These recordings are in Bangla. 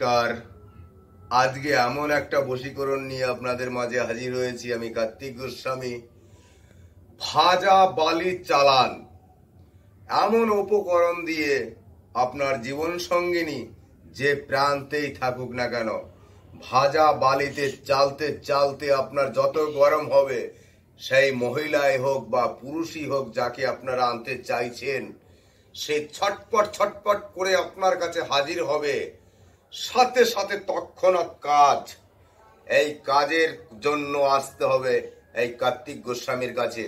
নমস্কার। আজকে এমন একটা বশীকরণ নিয়ে আপনাদের মাঝে হাজির হয়েছি আমি কার্তিক গোস্বামী। ভাজা বালি চালান এমন উপকরণ দিয়ে আপনার জীবন সঙ্গিনী যে প্রান্তেই থাকুক না কেন, ভাজা বালিতে চালতে চালতে আপনার যত গরম হবে, সেই মহিলাই হোক বা পুরুষই হোক যাকে আপনারা আনতে চাইছেন, সে ছটপট ছটপট করে আপনার কাছে হাজির হবে। সাথে সাথে তৎক্ষণাৎ কাজ। এই কাজের জন্য আসতে হবে এই কার্তিক গোস্বামীর কাছে।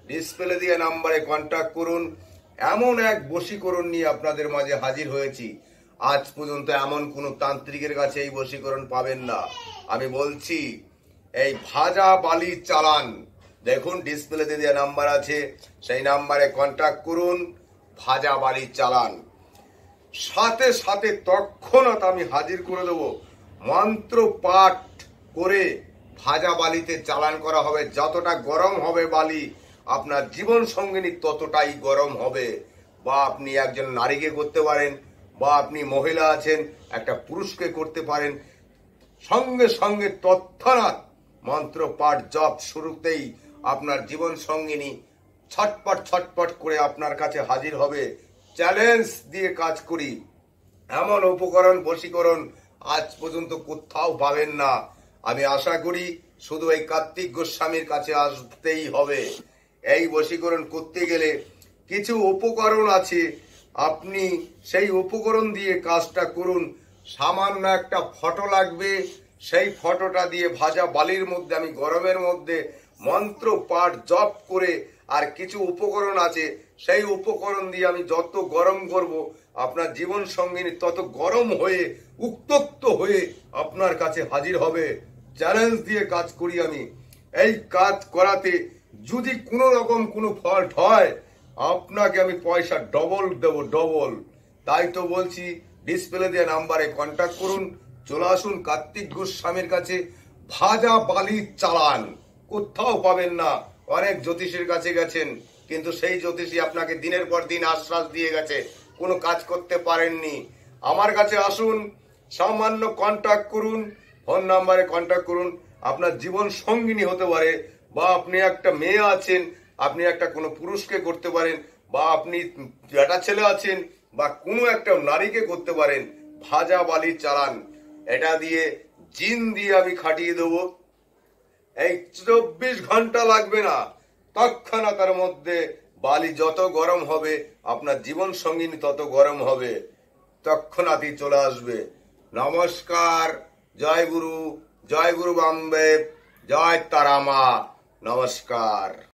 ডিসপ্লে দিয়ে নাম্বারে কন্ট্যাক্ট করুন। এমন এক বশীকরণ নিয়ে আপনাদের মাঝে হাজির হয়েছি। আজ পর্যন্ত এমন কোন তান্ত্রিকের কাছে এই বশীকরণ পাবেন না। আমি বলছি এই ভাজা বালি চালান। দেখুন ডিসপ্লেতে দেওয়া নাম্বার আছে, সেই নাম্বারে কন্ট্যাক্ট করুন। ভাজা বালি চালান সাথে সাথে তৎক্ষণাৎ আমি হাজির করে দেব। মন্ত্র পাঠ করে ভাজা বালিতে চালান করা হবে। যতটা গরম হবে বালি, আপনার জীবন সঙ্গিনী ততটাই গরম হবে। বা আপনি একজন নারীকে করতে পারেন, বা আপনি মহিলা আছেন একটা পুরুষকে করতে পারেন। সঙ্গে সঙ্গে তৎক্ষণাৎ মন্ত্র পাঠ জপ শুরুতেই আপনার জীবন সঙ্গিনী ছটপট ছটপট করে আপনার কাছে হাজির হবে। চ্যালেঞ্জ দিয়ে কাজ করি। এমন উপকরণ বশীকরণ আজ পর্যন্ত কোথাও পাবেন না। আমি আশা করি শুধু এই কার্তিক গোস্বামীর কাছে আসতেই হবে। এই বশীকরণ করতে গেলে কিছু উপকরণ আছে, আপনি সেই উপকরণ দিয়ে কাজটা করুন। সামান্য একটা ফটো লাগবে, সেই ফটোটা দিয়ে ভাজা বালির মধ্যে আমি গরমের মধ্যে মন্ত্র পাঠ জপ করে, আর কিছু উপকরণ আছে সেই উপকরণ দিয়ে আমি যত গরম করব, আপনার জীবন সঙ্গিনী তত গরম হয়ে উত্তপ্ত হয়ে আপনার কাছে হাজির হবে। চ্যালেঞ্জ দিয়ে কাজ করি আমি। এই কাজ করাতে যদি কোনো রকম কোনো ফল্ট হয়, আপনাকে আমি পয়সা ডবল দেব, ডবল। তাই তো বলছি ডিসপ্লে দিয়ে নাম্বারে কন্ট্যাক্ট করুন। চলে আসুন কার্তিক গোস্বামীর কাছে। ভাজা বালি চালান কোথাও পাবেন না। অনেক জ্যোতিষীর কাছে গেছেন, কিন্তু সেই জ্যোতিষী আপনাকে দিনের পর দিন আশ্বাস দিয়ে গেছে, কোনো কাজ করতে পারেননি। আমার কাছে আসুন, সামান্য কন্ট্যাক্ট করুন, ফোন নাম্বারে কন্ট্যাক্ট করুন। আপনার জীবন সঙ্গিনী হতে পারে, বা আপনি একটা মেয়ে আছেন, আপনি একটা কোনো পুরুষকে করতে পারেন, বা আপনি একটা ছেলে আছেন, বা কোনো একটা নারীকে করতে পারেন। ভাজা বালি চালান এটা দিয়ে জিন দিয়ে আমি খাটিয়ে দেবো। এই 24 ঘন্টা লাগবে না, তৎক্ষণাৎ তার মধ্যে বালি যত গরম হবে, আপনার জীবন সঙ্গিনী তত গরম হবে, তৎক্ষণাৎই চলে আসবে। নমস্কার। জয় গুরু বামদেব, জয় তারামা। নমস্কার।